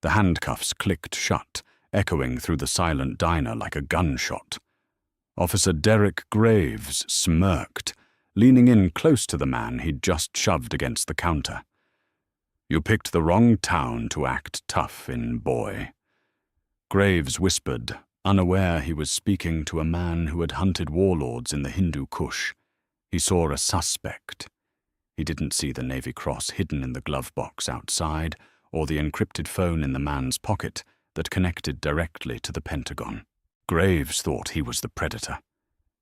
The handcuffs clicked shut, echoing through the silent diner like a gunshot. Officer Derek Graves smirked, leaning in close to the man he'd just shoved against the counter. "You picked the wrong town to act tough in, boy." Graves whispered, unaware he was speaking to a man who had hunted warlords in the Hindu Kush. He saw a suspect. He didn't see the Navy Cross hidden in the glove box outside, or the encrypted phone in the man's pocket that connected directly to the Pentagon. Graves thought he was the predator.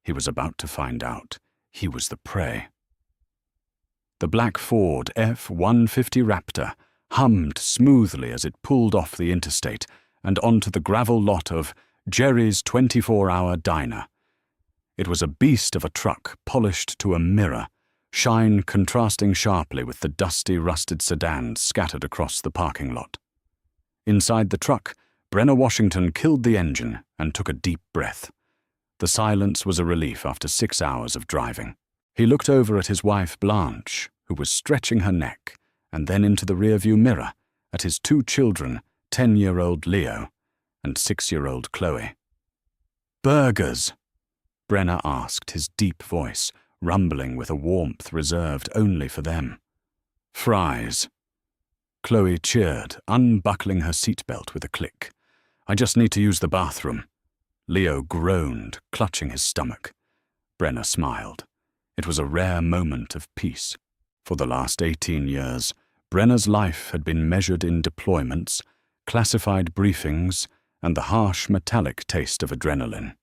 He was about to find out he was the prey. The black Ford F-150 Raptor hummed smoothly as it pulled off the interstate and onto the gravel lot of Jerry's 24-hour diner. It was a beast of a truck polished to a mirror, shine contrasting sharply with the dusty, rusted sedans scattered across the parking lot. Inside the truck, Brenner Washington killed the engine and took a deep breath. The silence was a relief after 6 hours of driving. He looked over at his wife Blanche, who was stretching her neck, and then into the rearview mirror at his 2 children, 10-year-old Leo and 6-year-old Chloe. "Burgers?" Brenner asked, his deep voice rumbling with a warmth reserved only for them. "Fries." Chloe cheered, unbuckling her seatbelt with a click. "I just need to use the bathroom." Leo groaned, clutching his stomach. Brenner smiled. It was a rare moment of peace. For the last 18 years, Brenner's life had been measured in deployments, classified briefings, and the harsh metallic taste of adrenaline.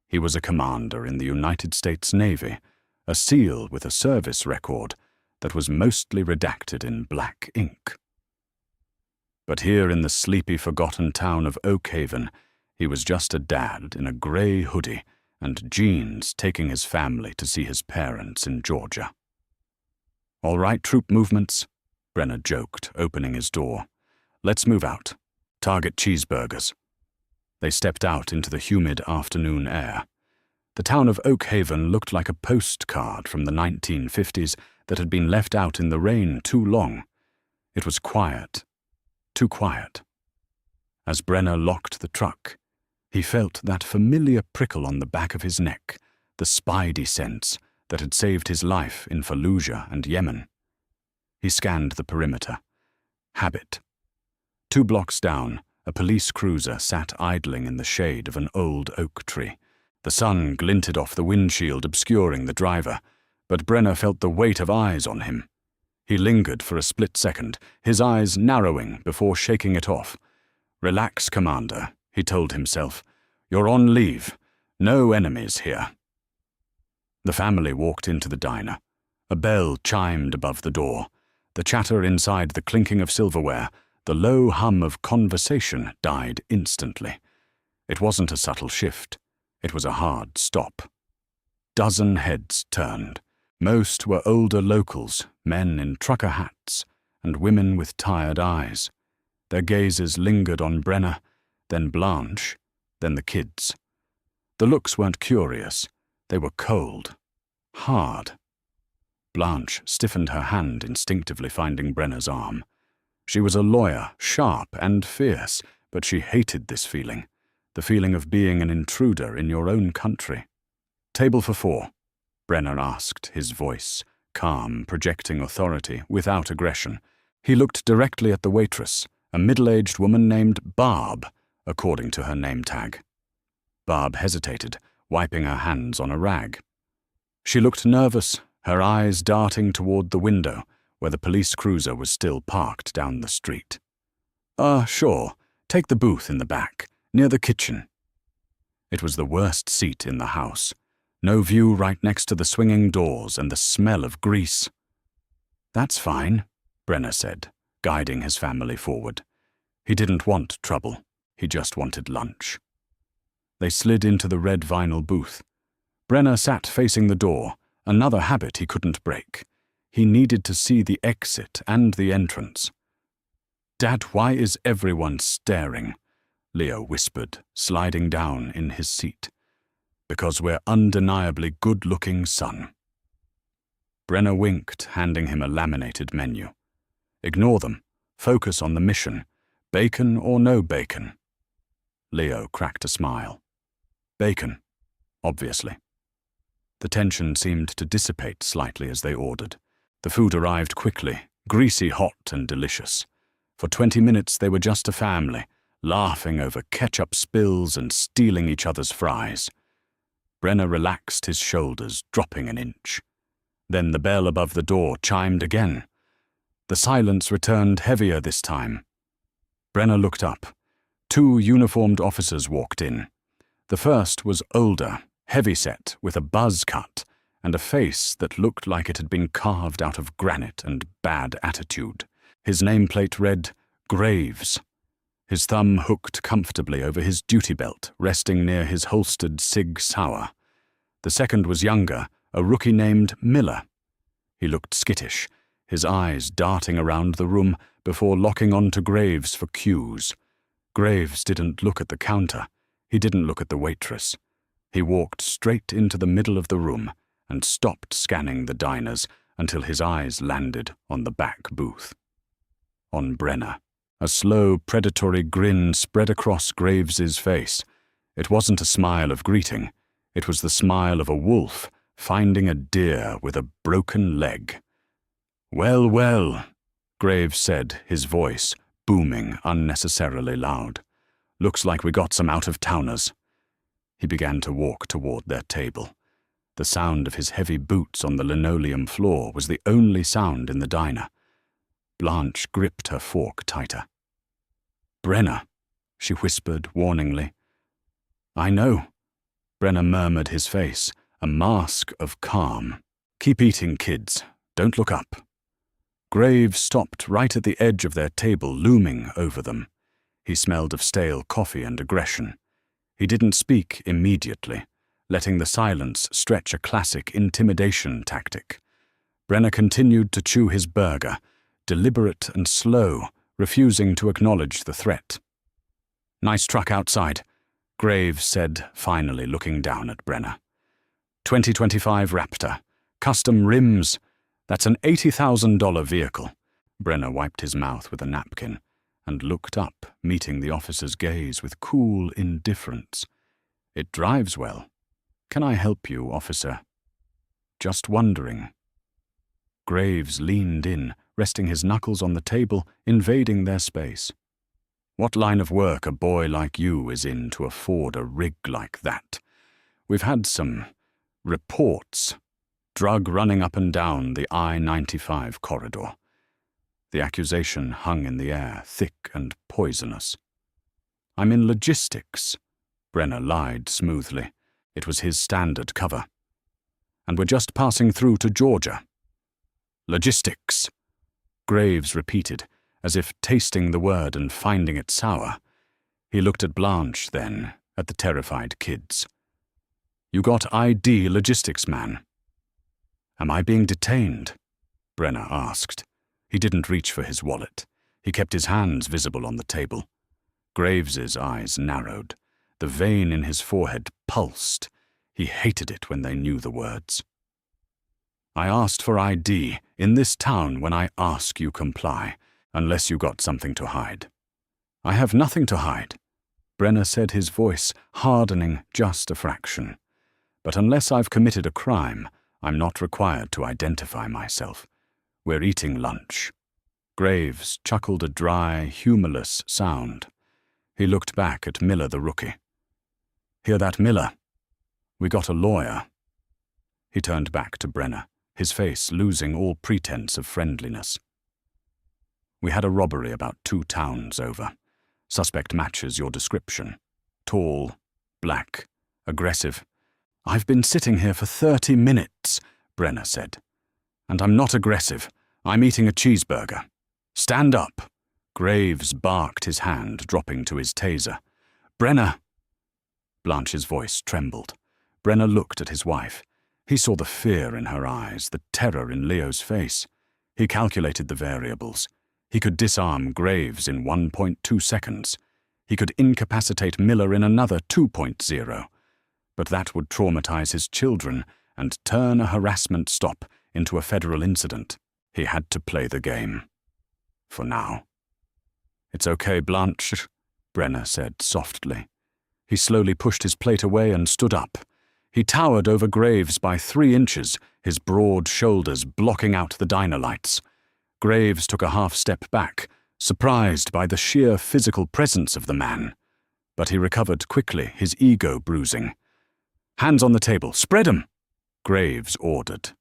He was a commander in the United States Navy, a SEAL with a service record that was mostly redacted in black ink. But here in the sleepy, forgotten town of Oakhaven, he was just a dad in a grey hoodie and jeans taking his family to see his parents in Georgia. "All right, troop movements," Brenner joked, opening his door. "Let's move out. Target cheeseburgers." They stepped out into the humid afternoon air. The town of Oakhaven looked like a postcard from the 1950s that had been left out in the rain too long. It was quiet, too quiet. As Brenner locked the truck, he felt that familiar prickle on the back of his neck, the spidey sense that had saved his life in Fallujah and Yemen. He scanned the perimeter. Habit. 2 blocks down, a police cruiser sat idling in the shade of an old oak tree. The sun glinted off the windshield, obscuring the driver, but Brenner felt the weight of eyes on him. He lingered for a split second, his eyes narrowing before shaking it off. "Relax, Commander," he told himself. "You're on leave. No enemies here." The family walked into the diner. A bell chimed above the door. The chatter inside, the clinking of silverware, the low hum of conversation died instantly. It wasn't a subtle shift. It was a hard stop. Dozen heads turned. Most were older locals, men in trucker hats, and women with tired eyes. Their gazes lingered on Brenner, then Blanche, then the kids. The looks weren't curious. They were cold, hard. Blanche stiffened her hand, instinctively finding Brenner's arm. She was a lawyer, sharp and fierce, but she hated this feeling, the feeling of being an intruder in your own country. "Table for 4, Brenner asked, his voice calm, projecting authority without aggression. He looked directly at the waitress, a middle-aged woman named Barb, according to her name tag. Barb hesitated, wiping her hands on a rag. She looked nervous, her eyes darting toward the window, where the police cruiser was still parked down the street. Sure. Take the booth in the back, near the kitchen." It was the worst seat in the house. No view right next to the swinging doors and the smell of grease. "That's fine," Brenner said, guiding his family forward. He didn't want trouble. He just wanted lunch. They slid into the red vinyl booth. Brenner sat facing the door, another habit he couldn't break. He needed to see the exit and the entrance. "Dad, why is everyone staring?" Leo whispered, sliding down in his seat. "Because we're undeniably good-looking, son." Brenner winked, handing him a laminated menu. "Ignore them. Focus on the mission. Bacon or no bacon? Leo cracked a smile. Bacon, obviously. The tension seemed to dissipate slightly as they ordered. The food arrived quickly, greasy hot and delicious. For 20 minutes they were just a family, laughing over ketchup spills and stealing each other's fries. Brenner relaxed his shoulders, dropping an inch. Then the bell above the door chimed again. The silence returned heavier this time. Brenner looked up. 2 uniformed officers walked in. The first was older, heavy-set, with a buzz cut, and a face that looked like it had been carved out of granite and bad attitude. His nameplate read, Graves. His thumb hooked comfortably over his duty belt, resting near his holstered Sig Sauer. The second was younger, a rookie named Miller. He looked skittish, his eyes darting around the room before locking on to Graves for cues. Graves didn't look at the counter. He didn't look at the waitress. He walked straight into the middle of the room and stopped scanning the diners until his eyes landed on the back booth. On Brenner. A slow, predatory grin spread across Graves's face. It wasn't a smile of greeting. It was the smile of a wolf finding a deer with a broken leg. "Well, well," Graves said, his voice booming unnecessarily loud. "Looks like we got some out-of-towners." He began to walk toward their table. The sound of his heavy boots on the linoleum floor was the only sound in the diner. Blanche gripped her fork tighter. "Brenner," she whispered warningly. "I know," Brenner murmured, his face a mask of calm. "Keep eating, kids. Don't look up." Graves stopped right at the edge of their table, looming over them. He smelled of stale coffee and aggression. He didn't speak immediately, letting the silence stretch a classic intimidation tactic. Brenner continued to chew his burger, deliberate and slow, refusing to acknowledge the threat. "Nice truck outside," Graves said, finally looking down at Brenner. 2025 Raptor. Custom rims. That's an $80,000 vehicle." Brenner wiped his mouth with a napkin and looked up, meeting the officer's gaze with cool indifference. "It drives well. Can I help you, officer?" "Just wondering." Graves leaned in, resting his knuckles on the table, invading their space. "What line of work a boy like you is in to afford a rig like that? We've had some reports. Drug running up and down the I-95 corridor." The accusation hung in the air, thick and poisonous. "I'm in logistics," Brenner lied smoothly. It was his standard cover. "And we're just passing through to Georgia." "Logistics," Graves repeated, as if tasting the word and finding it sour. He looked at Blanche, then at the terrified kids. "You got ID, logistics man." "Am I being detained?" Brenner asked. He didn't reach for his wallet. He kept his hands visible on the table. Graves's eyes narrowed. The vein in his forehead pulsed. He hated it when they knew the words. "I asked for ID in this town. When I ask, you comply, unless you got something to hide." "I have nothing to hide," Brenner said, his voice hardening just a fraction. "But unless I've committed a crime, I'm not required to identify myself. We're eating lunch." Graves chuckled a dry, humorless sound. He looked back at Miller the rookie. "Hear that, Miller? We got a lawyer." He turned back to Brenner, his face losing all pretense of friendliness. "We had a robbery about 2 towns over. Suspect matches your description. Tall, black, aggressive. I've been sitting here for 30 minutes, Brenner said. "And I'm not aggressive. I'm eating a cheeseburger." "Stand up." Graves barked, his hand dropping to his taser. "Brenner." Blanche's voice trembled. Brenner looked at his wife. He saw the fear in her eyes, the terror in Leo's face. He calculated the variables. He could disarm Graves in 1.2 seconds. He could incapacitate Miller in another 2.0. But that would traumatize his children and turn a harassment stop into a federal incident. He had to play the game. For now. "It's okay, Blanche," Brenner said softly. He slowly pushed his plate away and stood up. He towered over Graves by 3 inches, his broad shoulders blocking out the diner lights. Graves took a half-step back, surprised by the sheer physical presence of the man. But he recovered quickly, his ego bruising. "Hands on the table, spread 'em," Graves ordered.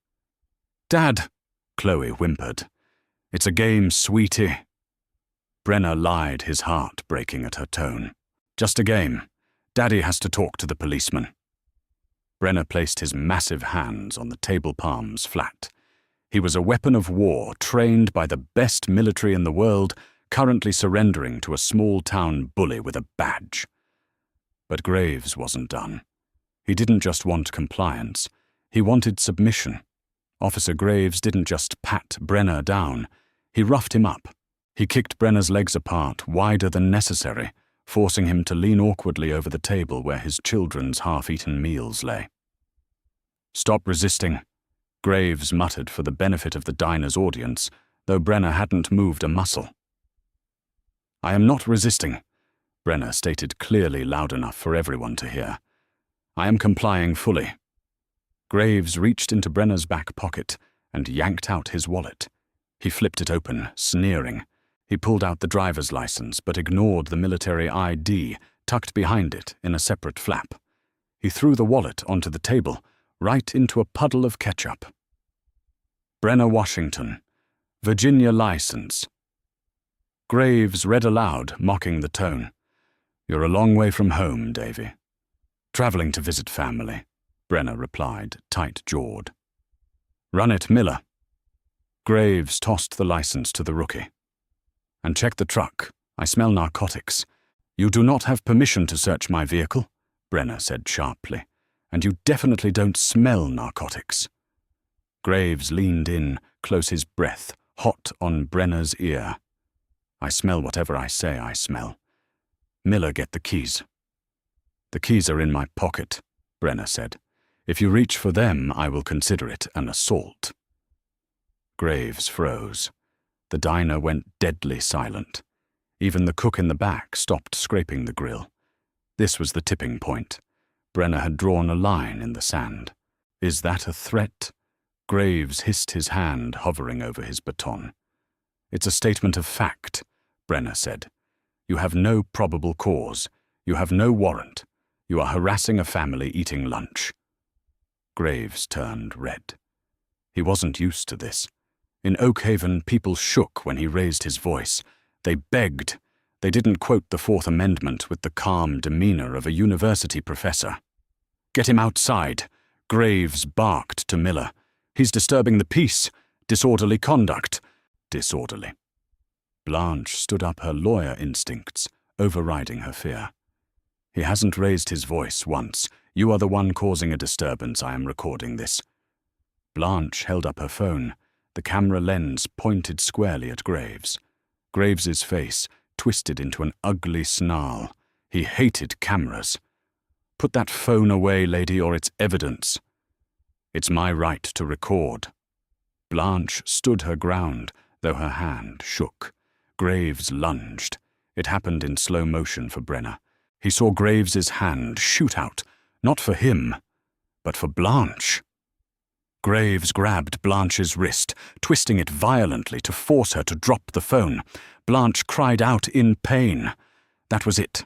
"Dad," Chloe whimpered. "It's a game, sweetie." Brenner lied, his heart breaking at her tone. "Just a game. Daddy has to talk to the policeman." Brenner placed his massive hands on the table palms flat. He was a weapon of war trained by the best military in the world, currently surrendering to a small-town bully with a badge. But Graves wasn't done. He didn't just want compliance. He wanted submission. Officer Graves didn't just pat Brenner down. He roughed him up. He kicked Brenner's legs apart, wider than necessary, forcing him to lean awkwardly over the table where his children's half-eaten meals lay. "Stop resisting," Graves muttered for the benefit of the diner's audience, though Brenner hadn't moved a muscle. "I am not resisting," Brenner stated clearly, loud enough for everyone to hear. "I am complying fully." Graves reached into Brenner's back pocket and yanked out his wallet. He flipped it open, sneering. He pulled out the driver's license, but ignored the military ID tucked behind it in a separate flap. He threw the wallet onto the table, right into a puddle of ketchup. "Brenner, Washington. Virginia license." Graves read aloud, mocking the tone. "You're a long way from home, Davy." "Traveling to visit family," Brenner replied, tight-jawed. "Run it, Miller." Graves tossed the license to the rookie. "And check the truck. I smell narcotics." "You do not have permission to search my vehicle," Brenner said sharply. "And you definitely don't smell narcotics." Graves leaned in, close his breath, hot on Brenner's ear. "I smell whatever I say I smell. Miller, get the keys." "The keys are in my pocket," Brenner said. "If you reach for them, I will consider it an assault." Graves froze. The diner went deadly silent. Even the cook in the back stopped scraping the grill. This was the tipping point. Brenner had drawn a line in the sand. "Is that a threat?" Graves hissed his hand, hovering over his baton. "It's a statement of fact," Brenner said. "You have no probable cause. You have no warrant. You are harassing a family eating lunch." Graves turned red. He wasn't used to this. In Oakhaven, people shook when he raised his voice. They begged. They didn't quote the Fourth Amendment with the calm demeanor of a university professor. "Get him outside," Graves barked to Miller. "He's disturbing the peace. Disorderly conduct." Disorderly. Blanche stood up, her lawyer instincts overriding her fear. "He hasn't raised his voice once. You are the one causing a disturbance. I am recording this." Blanche held up her phone, the camera lens pointed squarely at Graves. Graves's face twisted into an ugly snarl. He hated cameras. "Put that phone away, lady, or it's evidence." "It's my right to record." Blanche stood her ground, though her hand shook. Graves lunged. It happened in slow motion for Brenner. He saw Graves's hand shoot out, not for him, but for Blanche. Graves grabbed Blanche's wrist, twisting it violently to force her to drop the phone. Blanche cried out in pain. That was it.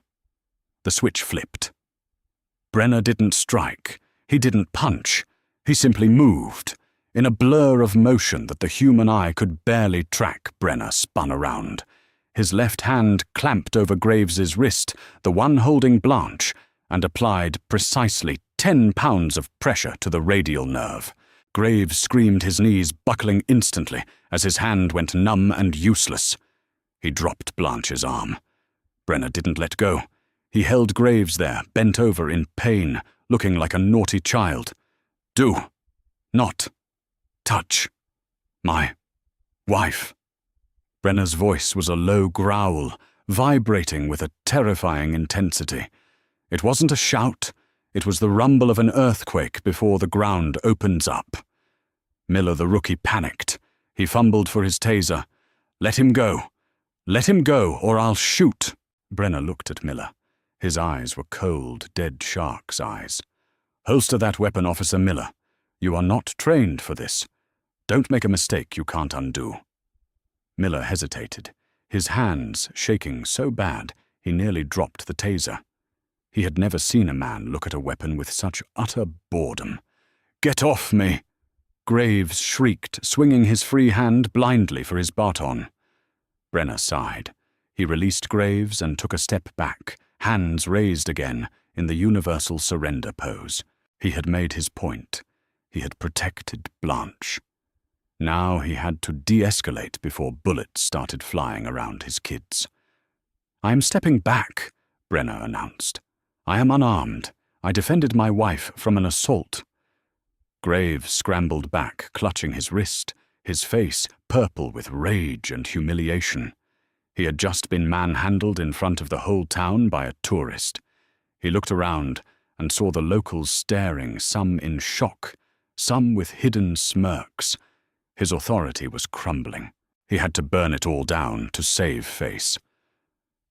The switch flipped. Brenner didn't strike. He didn't punch. He simply moved. In a blur of motion that the human eye could barely track, Brenner spun around. His left hand clamped over Graves's wrist, the one holding Blanche, and applied precisely 10 pounds of pressure to the radial nerve. Graves screamed, his knees buckling instantly as his hand went numb and useless. He dropped Blanche's arm. Brenner didn't let go. He held Graves there, bent over in pain, looking like a naughty child. "Do not touch my wife." Brenner's voice was a low growl, vibrating with a terrifying intensity. It wasn't a shout. It was the rumble of an earthquake before the ground opens up. Miller, the rookie, panicked. He fumbled for his taser. "Let him go. "Let him go, or I'll shoot." Brenner looked at Miller. His eyes were cold, dead shark's eyes. "Holster that weapon, Officer Miller. You are not trained for this. Don't make a mistake you can't undo." Miller hesitated, his hands shaking so bad he nearly dropped the taser. He had never seen a man look at a weapon with such utter boredom. "Get off me!" Graves shrieked, swinging his free hand blindly for his baton. Brenner sighed. He released Graves and took a step back, hands raised again in the universal surrender pose. He had made his point. He had protected Blanche. Now he had to de-escalate before bullets started flying around his kids. "I am stepping back," Brenner announced. "I am unarmed. I defended my wife from an assault." Graves scrambled back, clutching his wrist, his face purple with rage and humiliation. He had just been manhandled in front of the whole town by a tourist. He looked around and saw the locals staring, some in shock, some with hidden smirks. His authority was crumbling. He had to burn it all down to save face.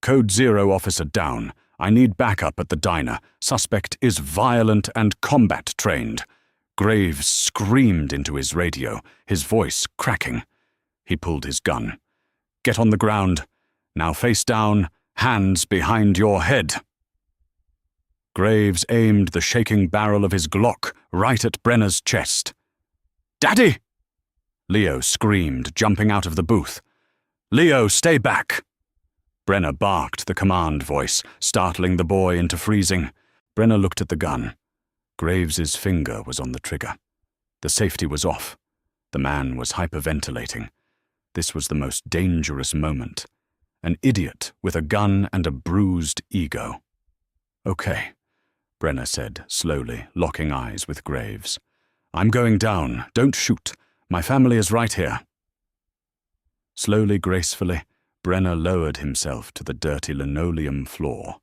"Code 0 officer down. I need backup at the diner. Suspect is violent and combat trained." Graves screamed into his radio, his voice cracking. He pulled his gun. "Get on the ground. Now face down, hands behind your head." Graves aimed the shaking barrel of his Glock right at Brenner's chest. "Daddy!" Leo screamed, jumping out of the booth. "Leo, stay back!" Brenner barked the command voice, startling the boy into freezing. Brenner looked at the gun. Graves's finger was on the trigger. The safety was off. The man was hyperventilating. This was the most dangerous moment. An idiot with a gun and a bruised ego. "Okay," Brenner said, slowly, locking eyes with Graves. "I'm going down. Don't shoot. My family is right here." Slowly, gracefully, Brenner lowered himself to the dirty linoleum floor.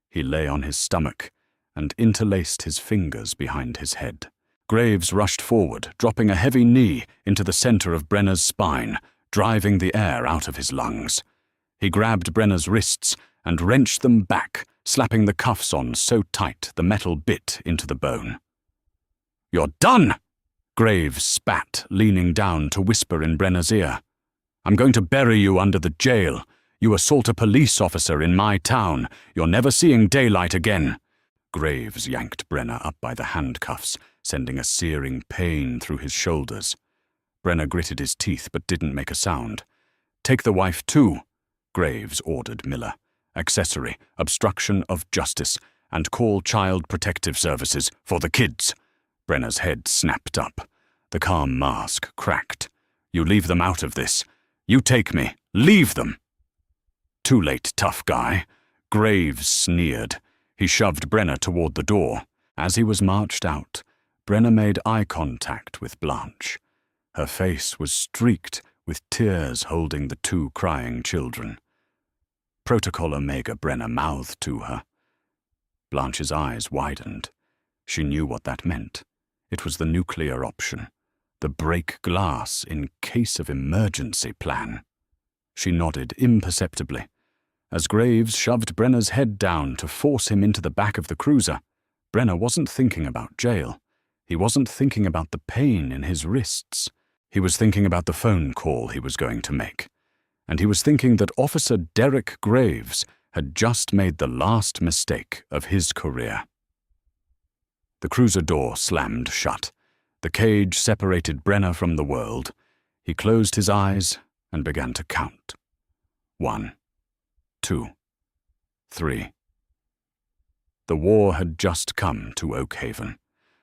He lay on his stomach and interlaced his fingers behind his head. Graves rushed forward, dropping a heavy knee into the center of Brenner's spine, driving the air out of his lungs. He grabbed Brenner's wrists and wrenched them back, slapping the cuffs on so tight the metal bit into the bone. "You're done!" Graves spat, leaning down to whisper in Brenner's ear. "I'm going to bury you under the jail. You assault a police officer in my town. You're never seeing daylight again." Graves yanked Brenner up by the handcuffs, sending a searing pain through his shoulders. Brenner gritted his teeth but didn't make a sound. "Take the wife too," Graves ordered Miller. "Accessory, obstruction of justice, and call Child Protective Services for the kids." Brenner's head snapped up. The calm mask cracked. "You leave them out of this. You take me. Leave them." "Too late, tough guy." Graves sneered. He shoved Brenner toward the door. As he was marched out, Brenner made eye contact with Blanche. Her face was streaked with tears holding the two crying children. Protocol Omega, Brenner mouthed to her. Blanche's eyes widened. She knew what that meant. It was the nuclear option, the break glass in case of emergency plan. She nodded imperceptibly. As Graves shoved Brenner's head down to force him into the back of the cruiser, Brenner wasn't thinking about jail. He wasn't thinking about the pain in his wrists. He was thinking about the phone call he was going to make. And he was thinking that Officer Derek Graves had just made the last mistake of his career. The cruiser door slammed shut. The cage separated Brenner from the world. He closed his eyes and began to count. 1, 2, 3. The war had just come to Oakhaven.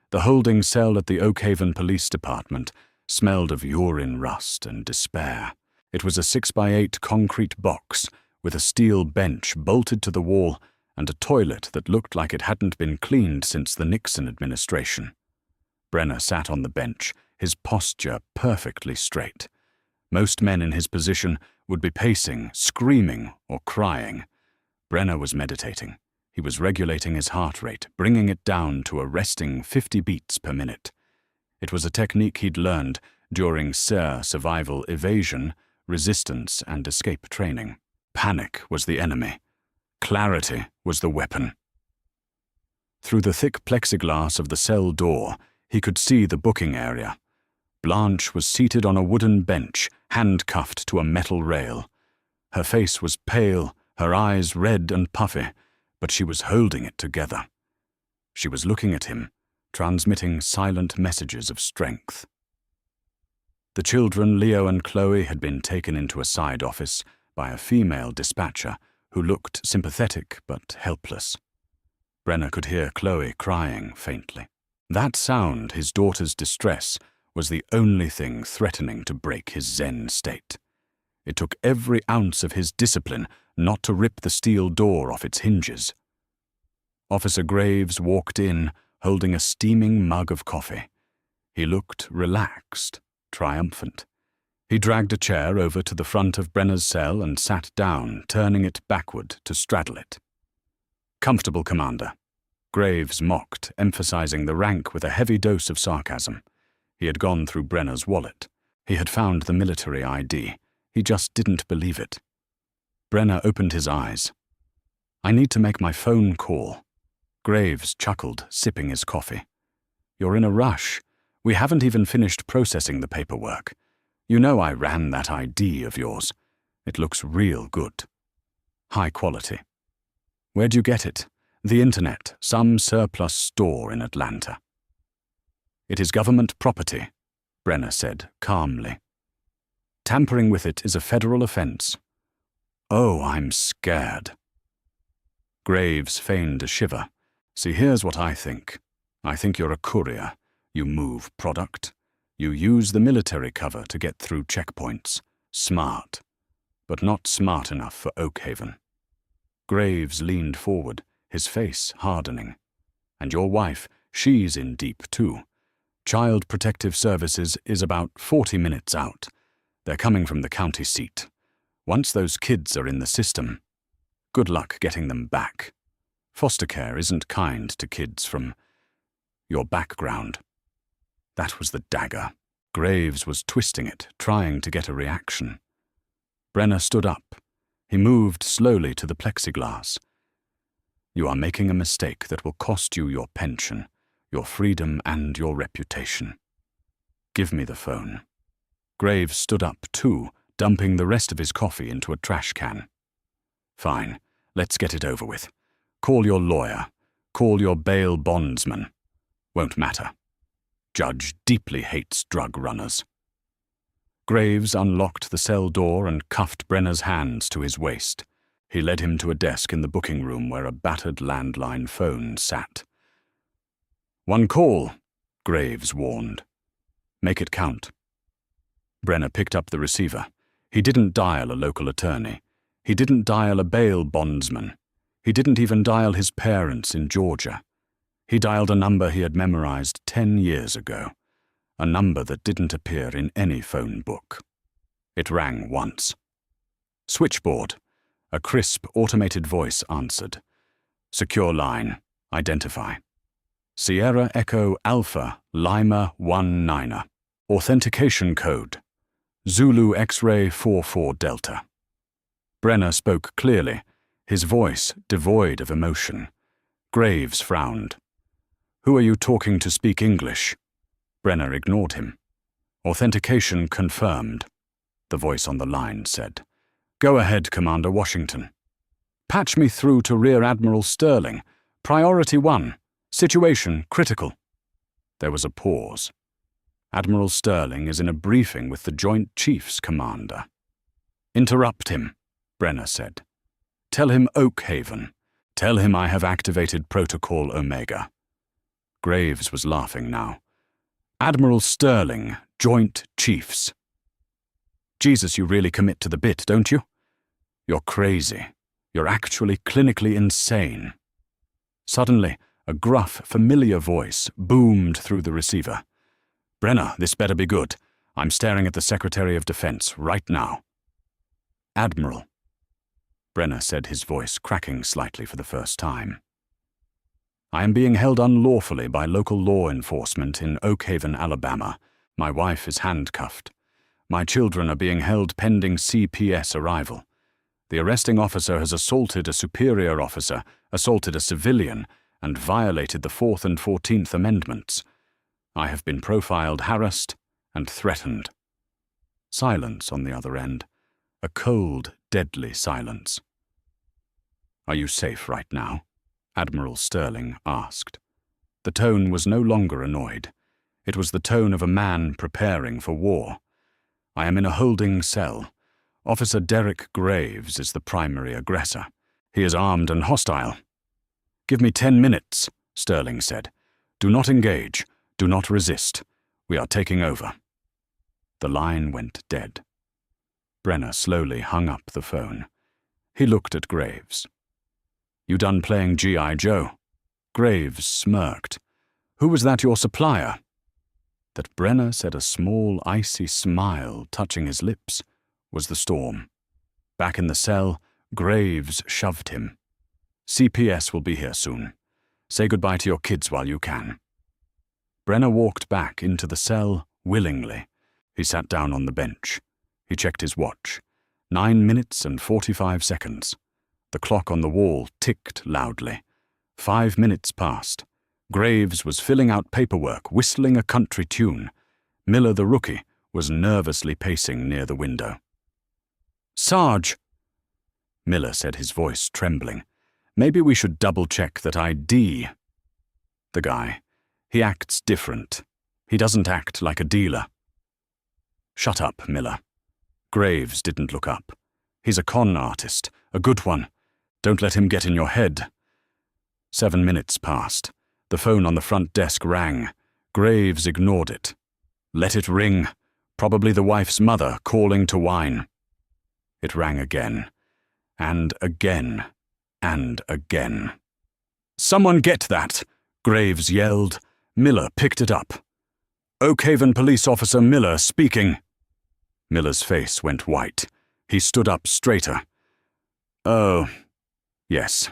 The holding cell at the Oakhaven Police Department smelled of urine rust and despair. It was a 6x8 concrete box with a steel bench bolted to the wall and a toilet that looked like it hadn't been cleaned since the Nixon administration. Brenner sat on the bench, his posture perfectly straight. Most men in his position would be pacing, screaming, or crying. Brenner was meditating. He was regulating his heart rate, bringing it down to a resting 50 beats per minute. It was a technique he'd learned during SER survival evasion, resistance, and escape training. Panic was the enemy. Clarity was the weapon. Through the thick plexiglass of the cell door, he could see the booking area. Blanche was seated on a wooden bench, handcuffed to a metal rail. Her face was pale, her eyes red and puffy, but she was holding it together. She was looking at him, transmitting silent messages of strength. The children, Leo and Chloe, had been taken into a side office by a female dispatcher who looked sympathetic but helpless. Brenner could hear Chloe crying faintly. That sound, his daughter's distress, was the only thing threatening to break his zen state. It took every ounce of his discipline not to rip the steel door off its hinges. Officer Graves walked in, holding a steaming mug of coffee. He looked relaxed, triumphant. He dragged a chair over to the front of Brenner's cell and sat down, turning it backward to straddle it. "Comfortable, Commander," Graves mocked, emphasizing the rank with a heavy dose of sarcasm. He had gone through Brenner's wallet. He had found the military ID. He just didn't believe it. Brenner opened his eyes. "I need to make my phone call." Graves chuckled, sipping his coffee. "You're in a rush. We haven't even finished processing the paperwork. You know I ran that ID of yours. It looks real good. High quality. Where'd you get it? The internet, some surplus store in Atlanta." "It is government property," Brenner said calmly. "Tampering with it is a federal offense." "Oh, I'm scared." Graves feigned a shiver. "See, here's what I think. I think you're a courier. You move product. You use the military cover to get through checkpoints. Smart. But not smart enough for Oakhaven." Graves leaned forward, his face hardening. "And your wife, she's in deep too. Child Protective Services is about 40 minutes out. They're coming from the county seat. Once those kids are in the system, good luck getting them back. Foster care isn't kind to kids from your background." That was the dagger. Graves was twisting it, trying to get a reaction. Brenner stood up. He moved slowly to the plexiglass. "You are making a mistake that will cost you your pension, your freedom, and your reputation. Give me the phone." Graves stood up too, dumping the rest of his coffee into a trash can. "Fine, let's get it over with. Call your lawyer. Call your bail bondsman. Won't matter. Judge deeply hates drug runners." Graves unlocked the cell door and cuffed Brenner's hands to his waist. He led him to a desk in the booking room where a battered landline phone sat. "One call," Graves warned. "Make it count." Brenner picked up the receiver. He didn't dial a local attorney. He didn't dial a bail bondsman. He didn't even dial his parents in Georgia. He dialed a number he had memorized 10 years ago, a number that didn't appear in any phone book. It rang once. "Switchboard," a crisp, automated voice answered. "Secure line. Identify." "Sierra Echo Alpha Lima 19er. Authentication code. Zulu X-ray 44 Delta." Brenner spoke clearly, his voice devoid of emotion. Graves frowned. "Who are you talking to speak English?" Brenner ignored him. "Authentication confirmed," the voice on the line said. "Go ahead, Commander Washington." "Patch me through to Rear Admiral Sterling. Priority 1. Situation critical." There was a pause. "Admiral Sterling is in a briefing with the Joint Chiefs, Commander." "Interrupt him," Brenner said. "Tell him Oakhaven. Tell him I have activated Protocol Omega." Graves was laughing now. "Admiral Sterling, Joint Chiefs." "Jesus, you really commit to the bit, don't you?" "You're crazy. You're actually clinically insane." Suddenly, a gruff, familiar voice boomed through the receiver. "Brenner, this better be good. I'm staring at the Secretary of Defense right now." "Admiral," Brenner said, his voice cracking slightly for the first time. "I am being held unlawfully by local law enforcement in Oakhaven, Alabama. My wife is handcuffed. My children are being held pending CPS arrival. The arresting officer has assaulted a superior officer, assaulted a civilian, and violated the 4th and 14th Amendments. I have been profiled, harassed, and threatened. Silence on the other end. A cold, deadly silence. "Are you safe right now?" Admiral Sterling asked. The tone was no longer annoyed. It was the tone of a man preparing for war. "I am in a holding cell. Officer Derek Graves is the primary aggressor. He is armed and hostile." "Give me 10 minutes, Sterling said. "Do not engage. Do not resist. We are taking over." The line went dead. Brenner slowly hung up the phone. He looked at Graves. "You done playing G.I. Joe?" Graves smirked. "Who was that, your supplier?" That Brenner said a small, icy smile touching his lips was the storm. Back in the cell, Graves shoved him. "CPS will be here soon. Say goodbye to your kids while you can." Brenner walked back into the cell willingly. He sat down on the bench. He checked his watch. 9 minutes and 45 seconds. The clock on the wall ticked loudly. 5 minutes passed. Graves was filling out paperwork, whistling a country tune. Miller, the rookie, was nervously pacing near the window. "Sarge," Miller said, his voice trembling, "maybe we should double-check that ID." The guy. "He acts different. He doesn't act like a dealer." "Shut up, Miller." Graves didn't look up. "He's a con artist, a good one. Don't let him get in your head." 7 minutes passed. The phone on the front desk rang. Graves ignored it. Let it ring. Probably the wife's mother calling to whine. It rang again. And again. And again. "Someone get that!" Graves yelled. Miller picked it up. "Oak Haven Police Officer Miller speaking." Miller's face went white. He stood up straighter. "Oh, yes.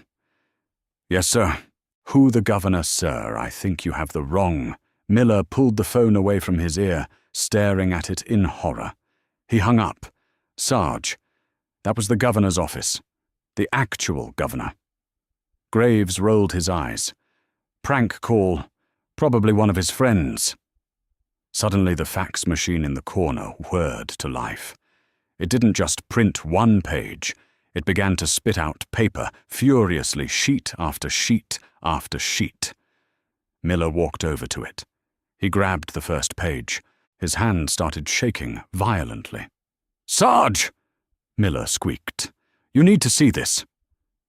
Yes, sir." "Who the governor, sir? I think you have the wrong." Miller pulled the phone away from his ear, staring at it in horror. He hung up. "Sarge, that was the governor's office. The actual governor." Graves rolled his eyes. "Prank call. Probably one of his friends." Suddenly the fax machine in the corner whirred to life. It didn't just print one page. It began to spit out paper, furiously, sheet after sheet after sheet. Miller walked over to it. He grabbed the first page. His hand started shaking violently. "Sarge!" Miller squeaked. "You need to see this."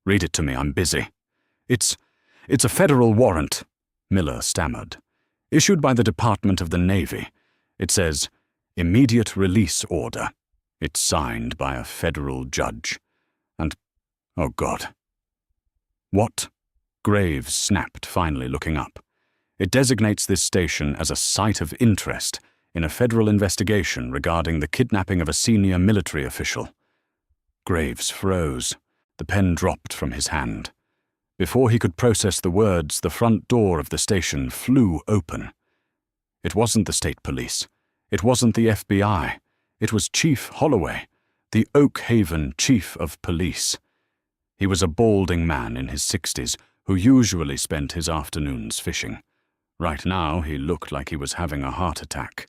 "Read it to me, I'm busy." It's a federal warrant," Miller stammered. "Issued by the Department of the Navy. It says, 'Immediate release order.' It's signed by a federal judge. And, oh God." "What?" Graves snapped, finally looking up. "It designates this station as a site of interest in a federal investigation regarding the kidnapping of a senior military official." Graves froze. The pen dropped from his hand. Before he could process the words, the front door of the station flew open. It wasn't the state police. It wasn't the FBI. It was Chief Holloway, the Oak Haven Chief of Police. He was a balding man in his 60s who usually spent his afternoons fishing. Right now, he looked like he was having a heart attack.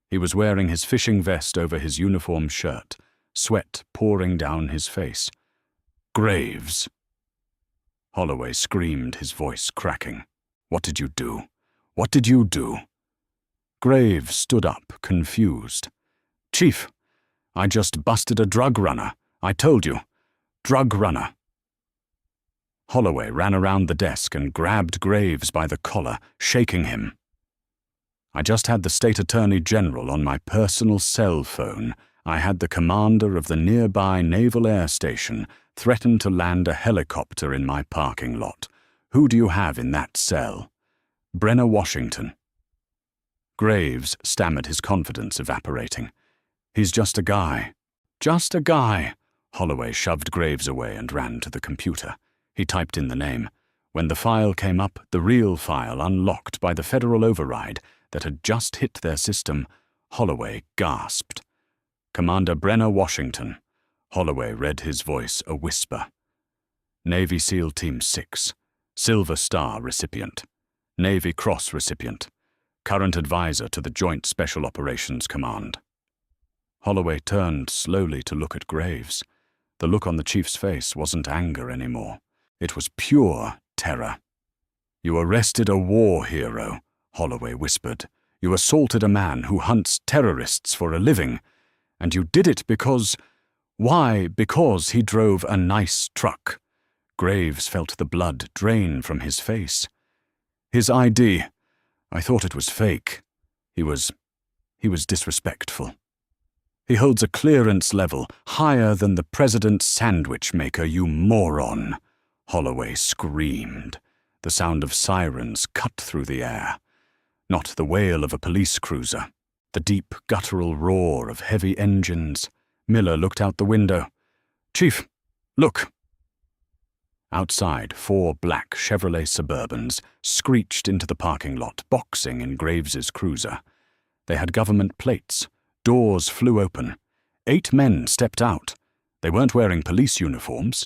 He was wearing his fishing vest over his uniform shirt, sweat pouring down his face. "Graves!" Holloway screamed, his voice cracking. "What did you do? What did you do?" Graves stood up, confused. "Chief, I just busted a drug runner. I told you. Drug runner." Holloway ran around the desk and grabbed Graves by the collar, shaking him. "I just had the State Attorney General on my personal cell phone. I had the commander of the nearby Naval Air Station threaten to land a helicopter in my parking lot. Who do you have in that cell?" "Brenner, Washington." Graves stammered, his confidence evaporating. "He's just a guy." "Just a guy." Holloway shoved Graves away and ran to the computer. He typed in the name. When the file came up, the real file unlocked by the federal override that had just hit their system, Holloway gasped. "Commander Brenner, Washington." Holloway read his voice a whisper. Navy SEAL Team 6, Silver Star recipient, Navy Cross recipient, current advisor to the Joint Special Operations Command. Holloway turned slowly to look at Graves. The look on the chief's face wasn't anger anymore. It was pure terror. "You arrested a war hero," Holloway whispered. "You assaulted a man who hunts terrorists for a living. And you did it because... Why? Because he drove a nice truck." Graves felt the blood drain from his face. "His ID. I thought it was fake. He was disrespectful. He holds a clearance level higher than the president's sandwich maker, you moron," Holloway screamed. The sound of sirens cut through the air. Not the wail of a police cruiser. The deep, guttural roar of heavy engines. Miller looked out the window. "Chief, look." Outside, 4 black Chevrolet Suburbans screeched into the parking lot, boxing in Graves's cruiser. They had government plates. Doors flew open. 8 men stepped out. They weren't wearing police uniforms.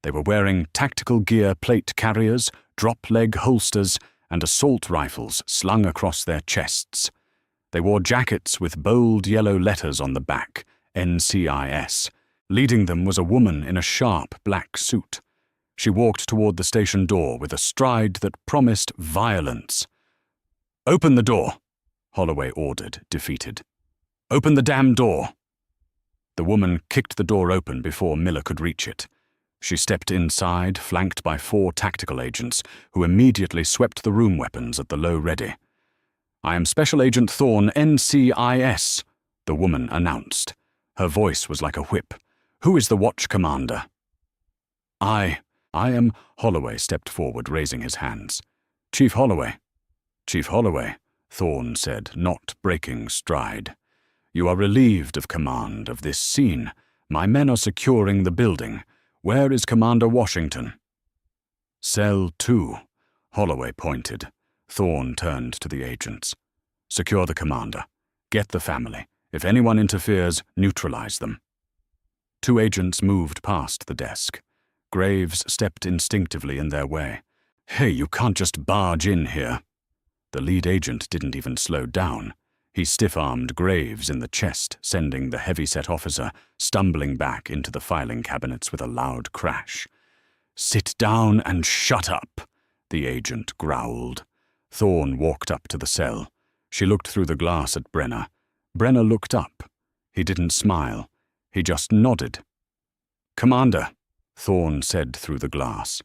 They were wearing tactical gear plate carriers, drop-leg holsters, and assault rifles slung across their chests. They wore jackets with bold yellow letters on the back, NCIS. Leading them was a woman in a sharp black suit. She walked toward the station door with a stride that promised violence. "Open the door," Holloway ordered, defeated. "Open the damn door." The woman kicked the door open before Miller could reach it. She stepped inside, flanked by 4 tactical agents, who immediately swept the room weapons at the low ready. "I am Special Agent Thorne, NCIS," the woman announced. Her voice was like a whip. "Who is the watch commander?" I am," Holloway stepped forward, raising his hands. "Chief Holloway." "Chief Holloway," Thorne said, not breaking stride. "You are relieved of command of this scene. My men are securing the building. Where is Commander Washington?" "Cell 2, Holloway pointed. Thorne turned to the agents. "Secure the commander. Get the family. If anyone interferes, neutralize them." 2 agents moved past the desk. Graves stepped instinctively in their way. "Hey, you can't just barge in here." The lead agent didn't even slow down. He stiff-armed Graves in the chest, sending the heavy-set officer stumbling back into the filing cabinets with a loud crash. "Sit down and shut up," the agent growled. Thorne walked up to the cell. She looked through the glass at Brenner. Brenner looked up. He didn't smile. He just nodded. "Commander," Thorne said through the glass,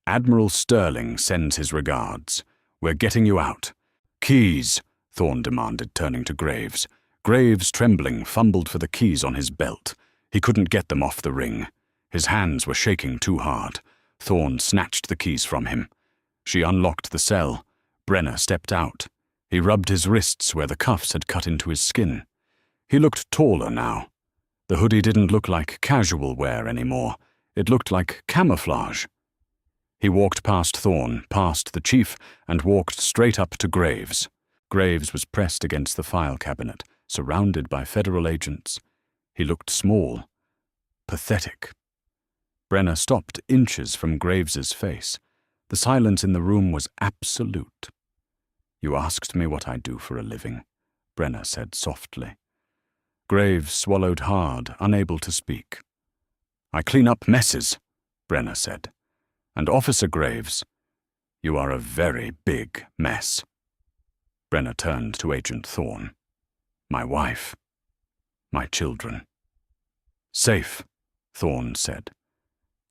"Admiral Sterling sends his regards. We're getting you out." "Keys," Thorne demanded, turning to Graves. Graves, trembling, fumbled for the keys on his belt. He couldn't get them off the ring. His hands were shaking too hard. Thorne snatched the keys from him. She unlocked the cell. Brenner stepped out. He rubbed his wrists where the cuffs had cut into his skin. He looked taller now. The hoodie didn't look like casual wear anymore. It looked like camouflage. He walked past Thorne, past the chief, and walked straight up to Graves. Graves was pressed against the file cabinet, surrounded by federal agents. He looked small, pathetic. Brenner stopped inches from Graves's face. The silence in the room was absolute. "You asked me what I do for a living," Brenner said softly. Graves swallowed hard, unable to speak. "I clean up messes," Brenner said. "And Officer Graves, you are a very big mess." Brenner turned to Agent Thorne. "My wife. My children." "Safe," Thorne said.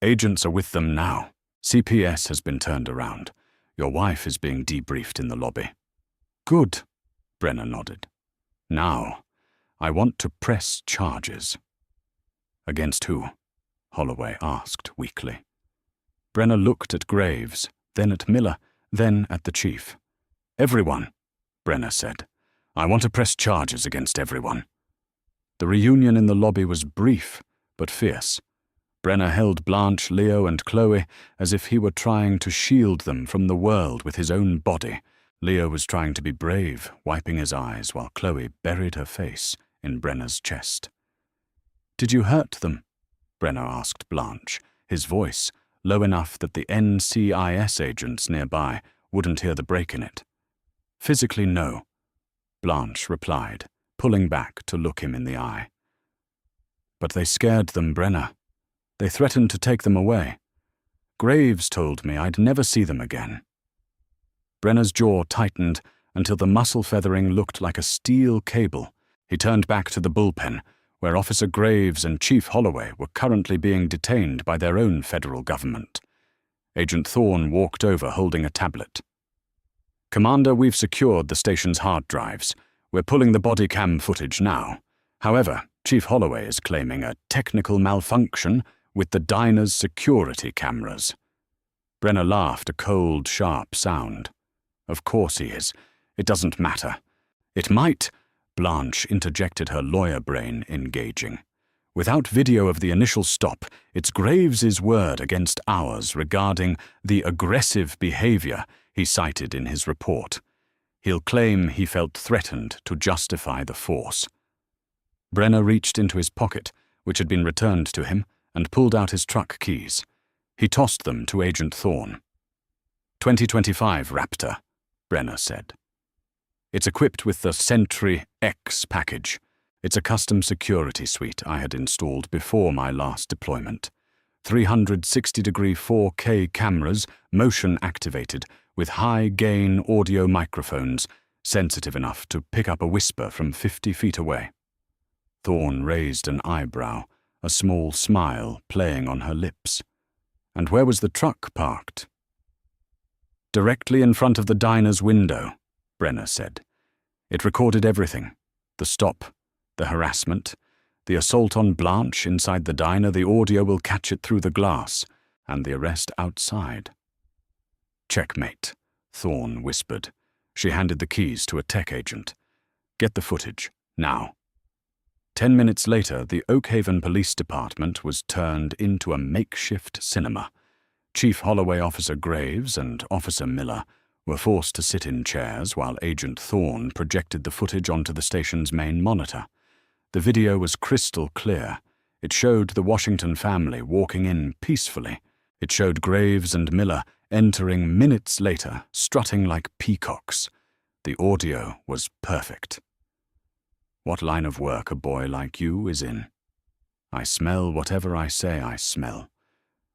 "Agents are with them now. CPS has been turned around. Your wife is being debriefed in the lobby." "Good," Brenner nodded. "Now, I want to press charges." "Against who?" Holloway asked weakly. Brenner looked at Graves, then at Miller, then at the chief. "Everyone," Brenner said. "I want to press charges against everyone." The reunion in the lobby was brief, but fierce. Brenner held Blanche, Leo, and Chloe as if he were trying to shield them from the world with his own body. Leo was trying to be brave, wiping his eyes, while Chloe buried her face in Brenner's chest. "Did you hurt them?" Brenner asked Blanche, his voice low enough that the NCIS agents nearby wouldn't hear the break in it. Physically, no, Blanche replied, pulling back to look him in the eye. But they scared them, Brenner. They threatened to take them away. Graves told me I'd never see them again. Brenner's jaw tightened until the muscle feathering looked like a steel cable. He turned back to the bullpen, where Officer Graves and Chief Holloway were currently being detained by their own federal government. Agent Thorne walked over holding a tablet. "Commander, we've secured the station's hard drives. We're pulling the body cam footage now. However, Chief Holloway is claiming a technical malfunction with the diner's security cameras." Brenner laughed, a cold, sharp sound. "Of course he is. It doesn't matter. It might," Blanche interjected, her lawyer brain engaging. "Without video of the initial stop, it's Graves's word against ours regarding the aggressive behavior he cited in his report. He'll claim he felt threatened to justify the force." Brenner reached into his pocket, which had been returned to him, and pulled out his truck keys. He tossed them to Agent Thorne. 2025 Raptor, Brenner said. "It's equipped with the Sentry X package. It's a custom security suite I had installed before my last deployment. 360-degree 4K cameras, motion-activated, with high-gain audio microphones, sensitive enough to pick up a whisper from 50 feet away." Thorne raised an eyebrow, a small smile playing on her lips. "And where was the truck parked?" "Directly in front of the diner's window," Brenner said. "It recorded everything. The stop, the harassment, the assault on Blanche inside the diner. The audio will catch it through the glass, and the arrest outside." "Checkmate," Thorne whispered. She handed the keys to a tech agent. "Get the footage, now." 10 minutes later, the Oakhaven Police Department was turned into a makeshift cinema. Chief Holloway, Officer Graves, and Officer Miller were forced to sit in chairs while Agent Thorne projected the footage onto the station's main monitor. The video was crystal clear. It showed the Washington family walking in peacefully. It showed Graves and Miller entering minutes later, strutting like peacocks. The audio was perfect. "What line of work a boy like you is in? I smell whatever I say I smell."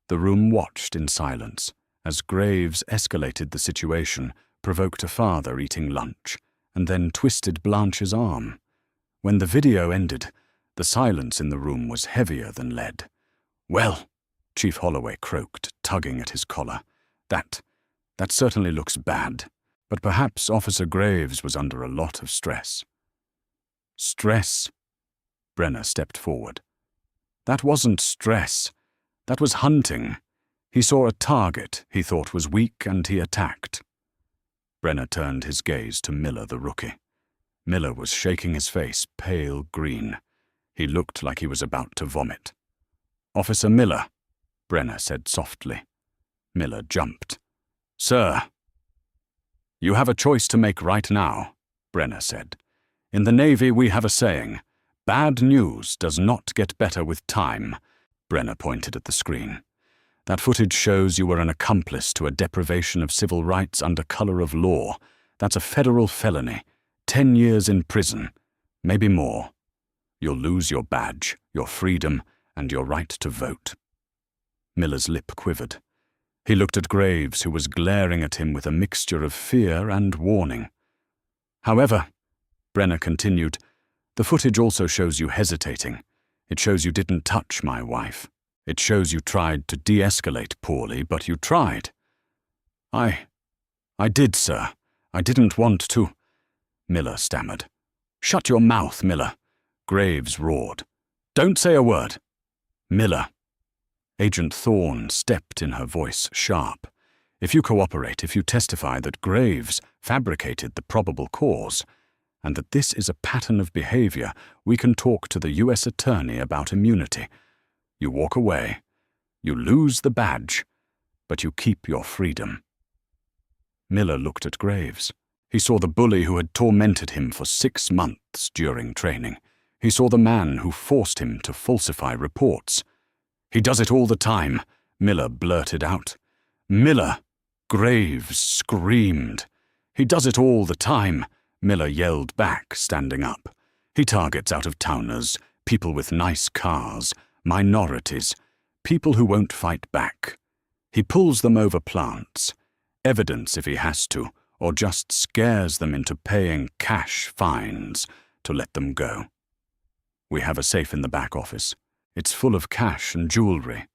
The room watched in silence as Graves escalated the situation, provoked a father eating lunch, and then twisted Blanche's arm. When the video ended, the silence in the room was heavier than lead. "Well," Chief Holloway croaked, tugging at his collar, that certainly looks bad, but perhaps Officer Graves was under a lot of stress." "Stress?" Brenner stepped forward. "That wasn't stress. That was hunting. He saw a target he thought was weak and he attacked." Brenner turned his gaze to Miller, the rookie. Miller was shaking his face pale green. He looked like he was about to vomit. "Officer Miller," Brenner said softly. Miller jumped. "Sir." "You have a choice to make right now," Brenner said. "In the Navy we have a saying, bad news does not get better with time." Brenner pointed at the screen. "That footage shows you were an accomplice to a deprivation of civil rights under color of law. That's a federal felony. 10 years in prison, maybe more. You'll lose your badge, your freedom, and your right to vote." Miller's lip quivered. He looked at Graves, who was glaring at him with a mixture of fear and warning. "However," Brenner continued, "the footage also shows you hesitating. It shows you didn't touch my wife. It shows you tried to de-escalate poorly, but you tried." I did, sir. I didn't want to," Miller stammered. "Shut your mouth, Miller," Graves roared. "Don't say a word." "Miller." Agent Thorne stepped in, her voice sharp. "If you cooperate, if you testify that Graves fabricated the probable cause, and that this is a pattern of behavior, we can talk to the U.S. Attorney about immunity. You walk away. You lose the badge, but you keep your freedom." Miller looked at Graves. He saw the bully who had tormented him for 6 months during training. He saw the man who forced him to falsify reports. "He does it all the time," Miller blurted out. "Miller!" Graves screamed. "He does it all the time," Miller yelled back, standing up. "He targets out-of-towners, people with nice cars, minorities, people who won't fight back. He pulls them over plants, evidence if he has to, or just scares them into paying cash fines to let them go. We have a safe in the back office. It's full of cash and jewelry."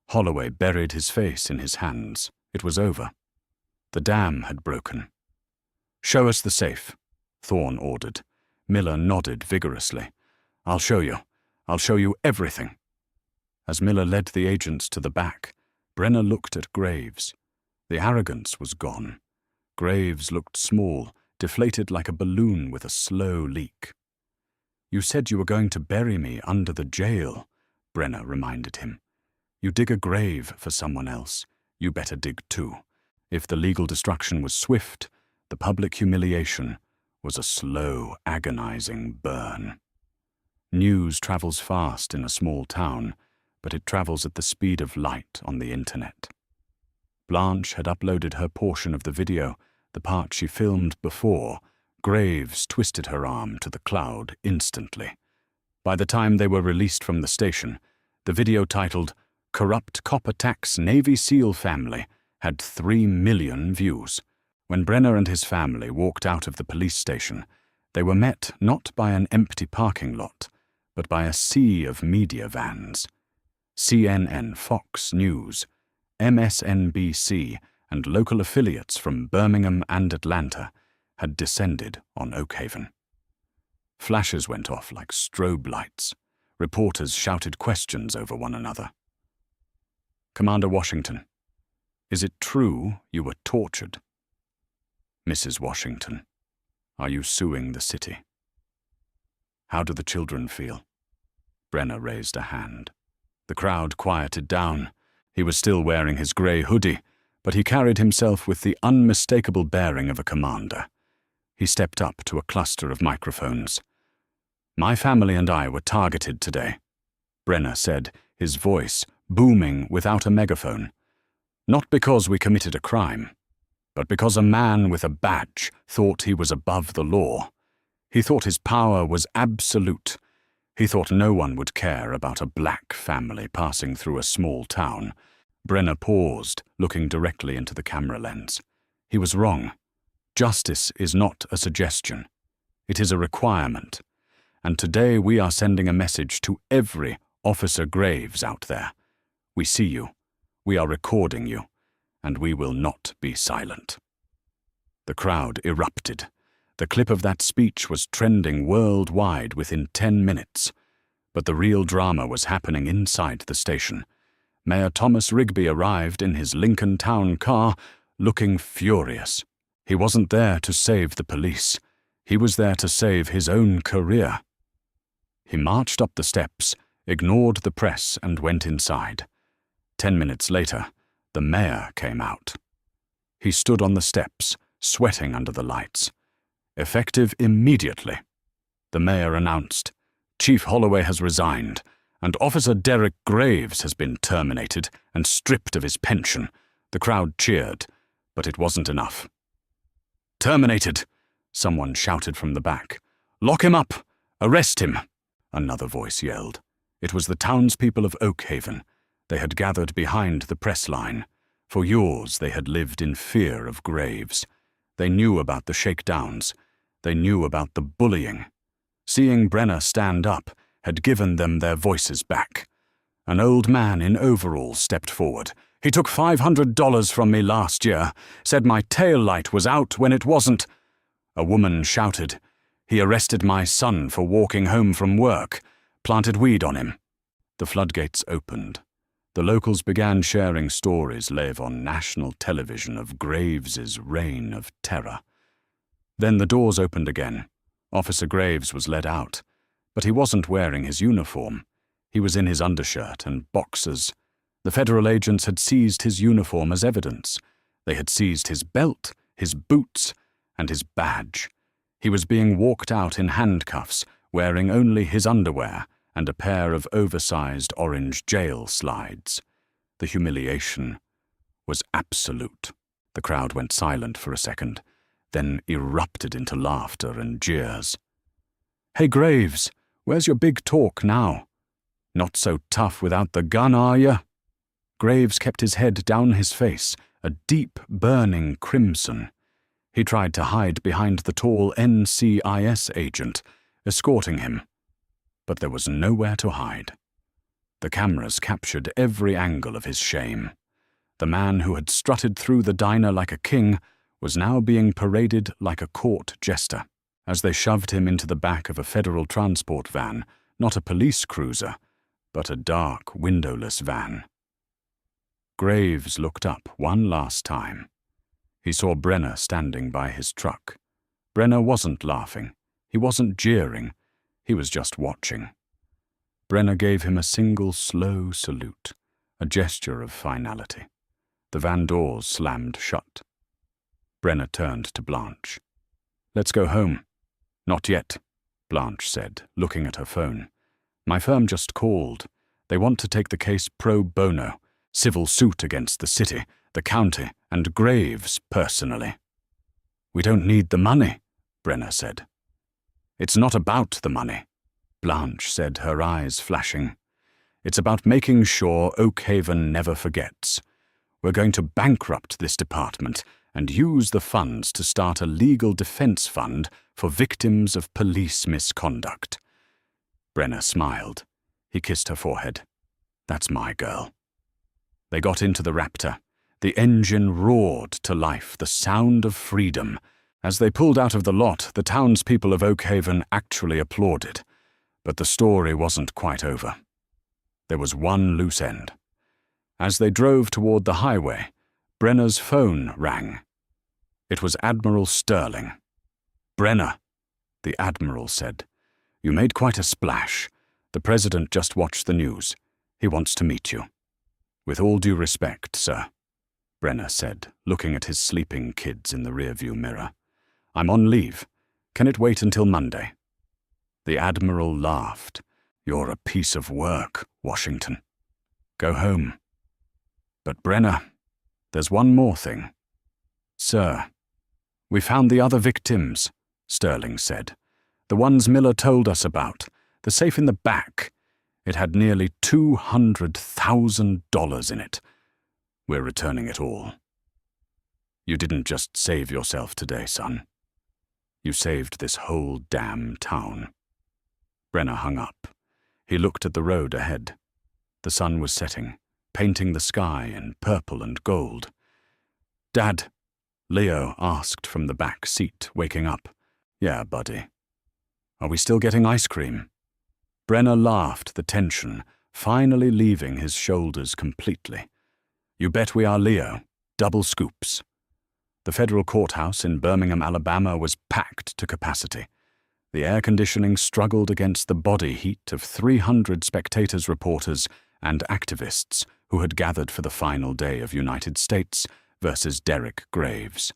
Holloway buried his face in his hands. It was over. The dam had broken. "Show us the safe," Thorne ordered. Miller nodded vigorously. "I'll show you. I'll show you everything." As Miller led the agents to the back, Brenner looked at Graves. The arrogance was gone. Graves looked small, deflated like a balloon with a slow leak. "You said you were going to bury me under the jail," Brenner reminded him. "You dig a grave for someone else. You better dig too. If the legal destruction was swift, the public humiliation was a slow, agonizing burn." News travels fast in a small town, but it travels at the speed of light on the internet. Blanche had uploaded her portion of the video, the part she filmed before. Graves twisted her arm to the cloud instantly. By the time they were released from the station, the video titled "Corrupt Cop Attacks Navy SEAL Family" had 3 million views. When Brenner and his family walked out of the police station, they were met not by an empty parking lot, but by a sea of media vans. CNN, Fox News, MSNBC, and local affiliates from Birmingham and Atlanta had descended on Oakhaven. Flashes went off like strobe lights. Reporters shouted questions over one another. "Commander Washington, is it true you were tortured? Mrs. Washington, are you suing the city? How do the children feel?" Brenner raised a hand. The crowd quieted down. He was still wearing his grey hoodie, but he carried himself with the unmistakable bearing of a commander. He stepped up to a cluster of microphones. "My family and I were targeted today," Brenner said, his voice booming without a megaphone. "Not because we committed a crime, but because a man with a badge thought he was above the law. He thought his power was absolute. He thought no one would care about a black family passing through a small town." Brenner paused, looking directly into the camera lens. He was wrong. Justice is not a suggestion. It is a requirement. And today we are sending a message to every Officer Graves out there. We see you. We are recording you. And we will not be silent. The crowd erupted. The clip of that speech was trending worldwide within 10 minutes. But the real drama was happening inside the station. Mayor Thomas Rigby arrived in his Lincoln Town car, looking furious. He wasn't there to save the police. He was there to save his own career. He marched up the steps, ignored the press, and went inside. 10 minutes later, the mayor came out. He stood on the steps, sweating under the lights. Effective immediately, the mayor announced, "Chief Holloway has resigned, and Officer Derek Graves has been terminated and stripped of his pension." The crowd cheered, but it wasn't enough. "Terminated," someone shouted from the back. "Lock him up! Arrest him!" Another voice yelled. It was the townspeople of Oakhaven. They had gathered behind the press line. For years they had lived in fear of Graves. They knew about the shakedowns. They knew about the bullying. Seeing Brenner stand up had given them their voices back. An old man in overalls stepped forward. "He took $500 from me last year, said my tail light was out when it wasn't." A woman shouted, "He arrested my son for walking home from work, planted weed on him." The floodgates opened. The locals began sharing stories live on national television of Graves's reign of terror. Then the doors opened again. Officer Graves was led out, but he wasn't wearing his uniform. He was in his undershirt and boxers. The federal agents had seized his uniform as evidence. They had seized his belt, his boots, and his badge. He was being walked out in handcuffs, wearing only his underwear and a pair of oversized orange jail slides. The humiliation was absolute. The crowd went silent for a second, then erupted into laughter and jeers. "Hey, Graves, where's your big talk now? Not so tough without the gun, are ya?" Graves kept his head down his face, a deep, burning crimson. He tried to hide behind the tall NCIS agent, escorting him, but there was nowhere to hide. The cameras captured every angle of his shame. The man who had strutted through the diner like a king was now being paraded like a court jester. As they shoved him into the back of a federal transport van, not a police cruiser, but a dark, windowless van. Graves looked up one last time. He saw Brenner standing by his truck. Brenner wasn't laughing. He wasn't jeering. He was just watching. Brenner gave him a single slow salute, a gesture of finality. The van doors slammed shut. Brenner turned to Blanche. "Let's go home." "Not yet," Blanche said, looking at her phone. "My firm just called. They want to take the case pro bono, civil suit against the city, the county, and Graves personally." "We don't need the money," Brenner said. "It's not about the money," Blanche said, her eyes flashing. "It's about making sure Oakhaven never forgets. We're going to bankrupt this department and use the funds to start a legal defense fund for victims of police misconduct." Brenner smiled. He kissed her forehead. "That's my girl." They got into the Raptor. The engine roared to life, the sound of freedom. As they pulled out of the lot, the townspeople of Oakhaven actually applauded. But the story wasn't quite over. There was one loose end. As they drove toward the highway, Brenner's phone rang. It was Admiral Sterling. "Brenner," the Admiral said, "you made quite a splash. The President just watched the news. He wants to meet you." "With all due respect, sir," Brenner said, looking at his sleeping kids in the rearview mirror. "I'm on leave. Can it wait until Monday?" The Admiral laughed. "You're a piece of work, Washington. Go home." "But Brenner, there's one more thing." "Sir, we found the other victims," Sterling said. "The ones Miller told us about. The safe in the back. It had nearly $200,000 in it. We're returning it all." "You didn't just save yourself today, son. You saved this whole damn town." Brenner hung up. He looked at the road ahead. The sun was setting, painting the sky in purple and gold. "Dad," Leo asked from the back seat, waking up. "Yeah, buddy. Are we still getting ice cream?" Brenner laughed, the tension finally leaving his shoulders completely. "You bet we are, Leo. Double scoops." The federal courthouse in Birmingham, Alabama was packed to capacity. The air conditioning struggled against the body heat of 300 spectators, reporters, and activists who had gathered for the final day of United States versus Derek Graves.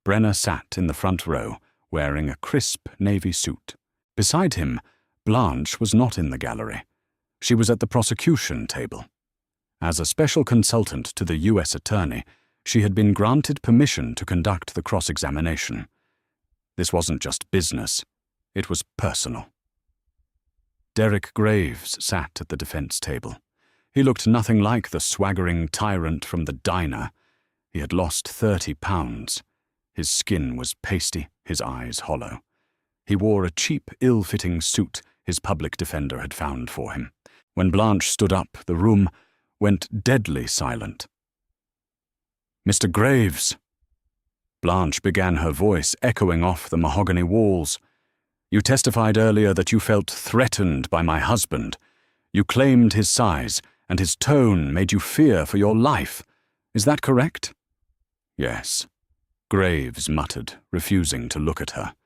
Brenner sat in the front row, wearing a crisp navy suit. Beside him, Blanche was not in the gallery. She was at the prosecution table. As a special consultant to the U.S. Attorney, she had been granted permission to conduct the cross-examination. This wasn't just business, it was personal. Derek Graves sat at the defense table. He looked nothing like the swaggering tyrant from the diner. He had lost 30 pounds. His skin was pasty, his eyes hollow. He wore a cheap, ill-fitting suit his public defender had found for him. When Blanche stood up, the room went deadly silent. "Mr. Graves," Blanche began, her voice echoing off the mahogany walls. "You testified earlier that you felt threatened by my husband. You claimed his size, and his tone made you fear for your life. Is that correct?" "Yes," Graves muttered, refusing to look at her.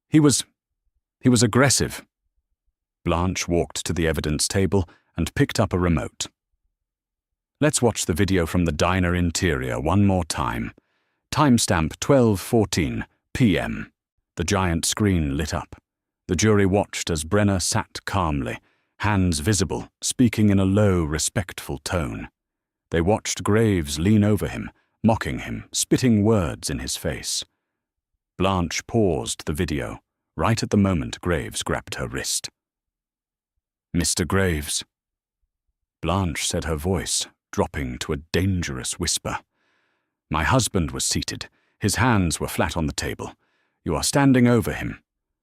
He was aggressive." Blanche walked to the evidence table and picked up a remote. "Let's watch the video from the diner interior one more time. Timestamp 12:14 p.m. The giant screen lit up. The jury watched as Brenner sat calmly, hands visible, speaking in a low, respectful tone. They watched Graves lean over him, mocking him, spitting words in his face. Blanche paused the video, right at the moment Graves grabbed her wrist. "Mr. Graves." Blanche said, her voice dropping to a dangerous whisper. "My husband was seated. His hands were flat on the table. You are standing over him.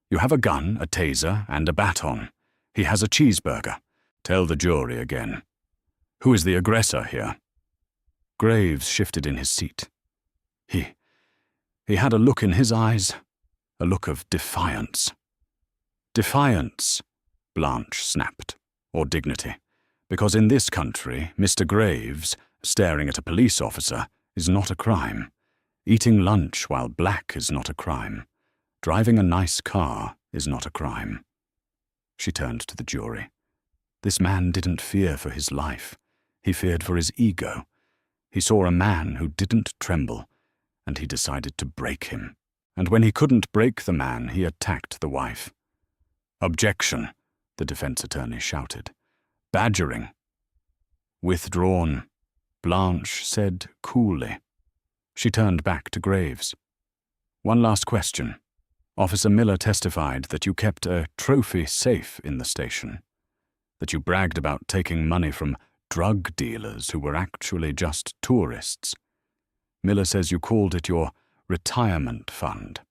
You have a gun, a taser, and a baton. He has a cheeseburger. Tell the jury again. Who is the aggressor here?" Graves shifted in his seat. He had a look in his eyes, a look of defiance. "Defiance," Blanche snapped, "or dignity. Because in this country, Mr. Graves, staring at a police officer, is not a crime. Eating lunch while black is not a crime. Driving a nice car is not a crime." She turned to the jury. This man didn't fear for his life. He feared for his ego. He saw a man who didn't tremble, and he decided to break him. And when he couldn't break the man, he attacked the wife. "Objection," the defense attorney shouted. "Badgering." "Withdrawn," Blanche said coolly. She turned back to Graves. "One last question. Officer Miller testified that you kept a trophy safe in the station, that you bragged about taking money from drug dealers who were actually just tourists. Miller says you called it your retirement fund.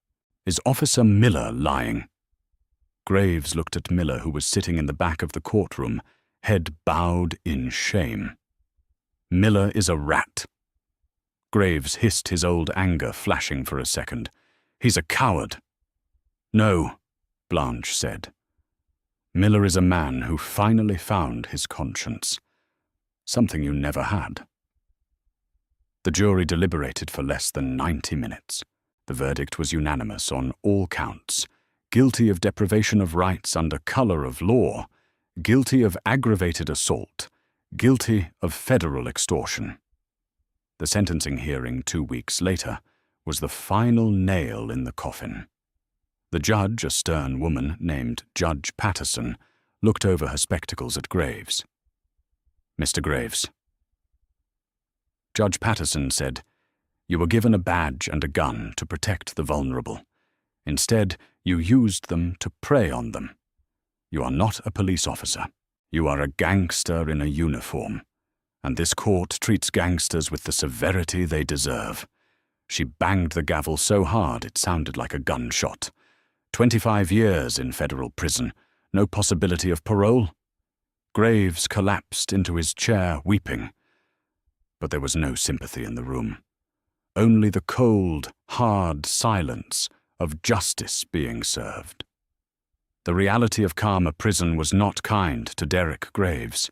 Is Officer Miller lying?" Graves looked at Miller, who was sitting in the back of the courtroom, head bowed in shame. "Miller is a rat." Graves hissed, his old anger flashing for a second. "He's a coward." "No," Blanche said. "Miller is a man who finally found his conscience. Something you never had." The jury deliberated for less than 90 minutes. The verdict was unanimous on all counts. Guilty of deprivation of rights under color of law, guilty of aggravated assault, guilty of federal extortion. The sentencing hearing 2 weeks later was the final nail in the coffin. The judge, a stern woman named Judge Patterson, looked over her spectacles at Graves. "Mr. Graves." Judge Patterson said, "You were given a badge and a gun to protect the vulnerable. Instead, you used them to prey on them. You are not a police officer. You are a gangster in a uniform, and this court treats gangsters with the severity they deserve." She banged the gavel so hard it sounded like a gunshot. 25 years in federal prison, no possibility of parole. Graves collapsed into his chair, weeping. But there was no sympathy in the room. Only the cold, hard silence of justice being served. The reality of Karma prison was not kind to Derek Graves.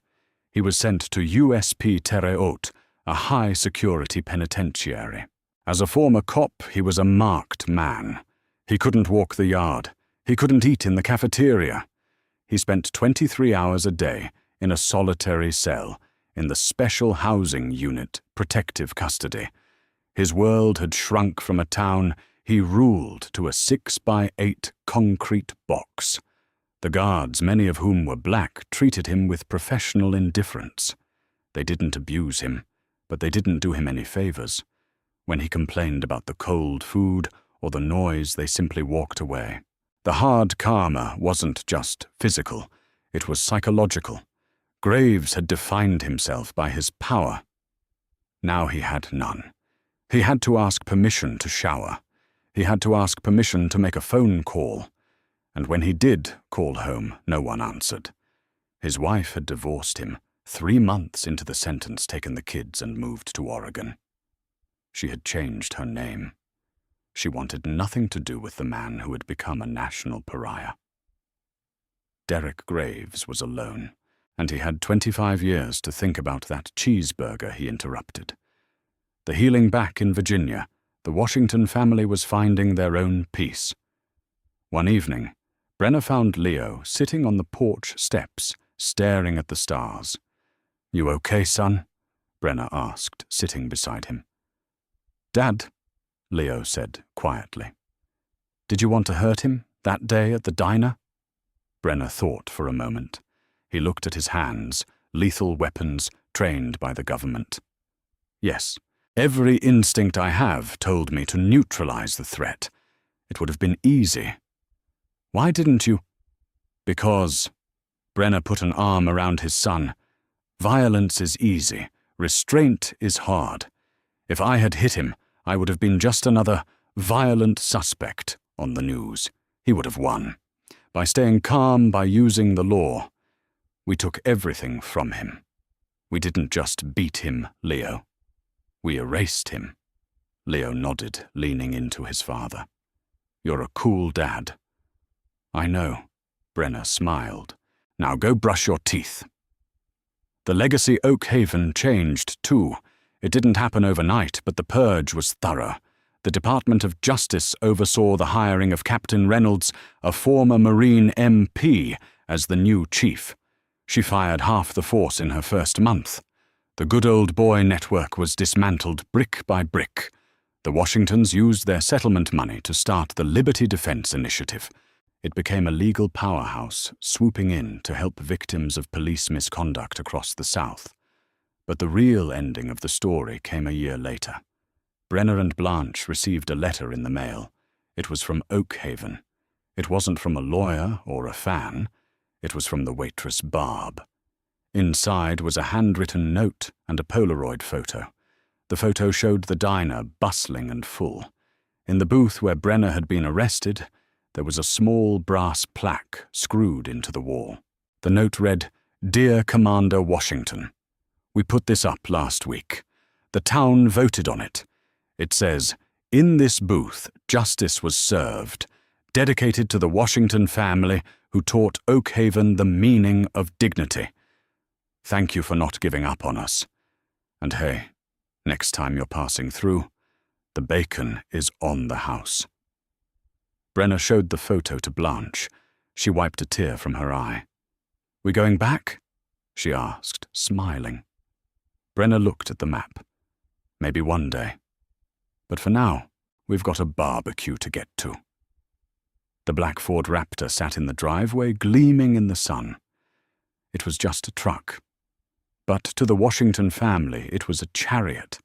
He was sent to USP Terre Haute, a high-security penitentiary. As a former cop, he was a marked man. He couldn't walk the yard. He couldn't eat in the cafeteria. He spent 23 hours a day in a solitary cell in the Special Housing Unit, protective custody. His world had shrunk from a town he ruled to a 6x8 concrete box. The guards, many of whom were black, treated him with professional indifference. They didn't abuse him, but they didn't do him any favors. When he complained about the cold food or the noise, they simply walked away. The hard karma wasn't just physical, it was psychological. Graves had defined himself by his power. Now he had none. He had to ask permission to shower. He had to ask permission to make a phone call. And when he did call home, no one answered. His wife had divorced him, 3 months into the sentence, taken the kids and moved to Oregon. She had changed her name. She wanted nothing to do with the man who had become a national pariah. Derek Graves was alone, and he had 25 years to think about that cheeseburger he interrupted. The healing back in Virginia, the Washington family was finding their own peace. One evening, Brenna found Leo sitting on the porch steps, staring at the stars. "You okay, son?" Brenna asked, sitting beside him. "Dad," Leo said quietly. "Did you want to hurt him that day at the diner?" Brenna thought for a moment. He looked at his hands, lethal weapons trained by the government. Yes, every instinct I have told me to neutralize the threat. It would have been easy. Why didn't you? Because, Brenner put an arm around his son, violence is easy, restraint is hard. If I had hit him, I would have been just another violent suspect on the news. He would have won. By staying calm, by using the law. We took everything from him. We didn't just beat him, Leo. We erased him. Leo nodded, leaning into his father. You're a cool dad. I know. Brenner smiled. Now go brush your teeth. The legacy Oak Haven changed, too. It didn't happen overnight, but the purge was thorough. The Department of Justice oversaw the hiring of Captain Reynolds, a former Marine MP, as the new chief. She fired half the force in her first month. The good old boy network was dismantled brick by brick. The Washingtons used their settlement money to start the Liberty Defense Initiative. It became a legal powerhouse, swooping in to help victims of police misconduct across the South. But the real ending of the story came a year later. Brenner and Blanche received a letter in the mail. It was from Oak Haven. It wasn't from a lawyer or a fan. It was from the waitress Barb. Inside was a handwritten note and a Polaroid photo. The photo showed the diner bustling and full. In the booth where Brenner had been arrested, there was a small brass plaque screwed into the wall. The note read, "Dear Commander Washington, we put this up last week. The town voted on it. It says, in this booth, justice was served, dedicated to the Washington family who taught Oak Haven the meaning of dignity. Thank you for not giving up on us. And hey, next time you're passing through, the bacon is on the house." Brenner showed the photo to Blanche. She wiped a tear from her eye. "We going back?" she asked, smiling. Brenner looked at the map. "Maybe one day. But for now, we've got a barbecue to get to." The black Ford Raptor sat in the driveway, gleaming in the sun. It was just a truck. But to the Washington family, it was a chariot.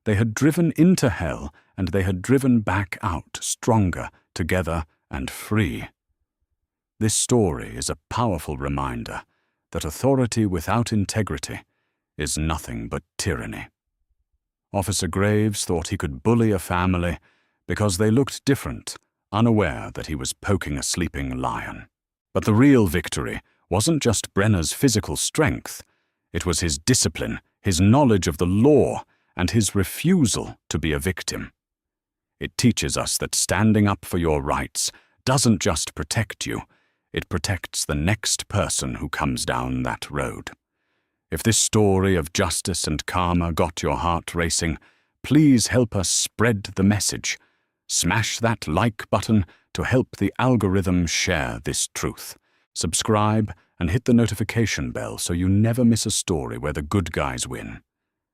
They had driven into hell, and they had driven back out, stronger, together, and free. This story is a powerful reminder that authority without integrity is nothing but tyranny. Officer Graves thought he could bully a family because they looked different, unaware that he was poking a sleeping lion. But the real victory wasn't just Brenner's physical strength. It was his discipline, his knowledge of the law, and his refusal to be a victim. It teaches us that standing up for your rights doesn't just protect you, it protects the next person who comes down that road. If this story of justice and karma got your heart racing, please help us spread the message. Smash that like button to help the algorithm share this truth. Subscribe and hit the notification bell so you never miss a story where the good guys win.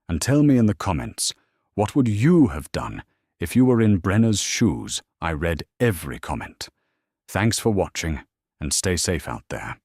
And tell me in the comments, what would you have done if you were in Brenner's shoes? I read every comment. Thanks for watching, and stay safe out there.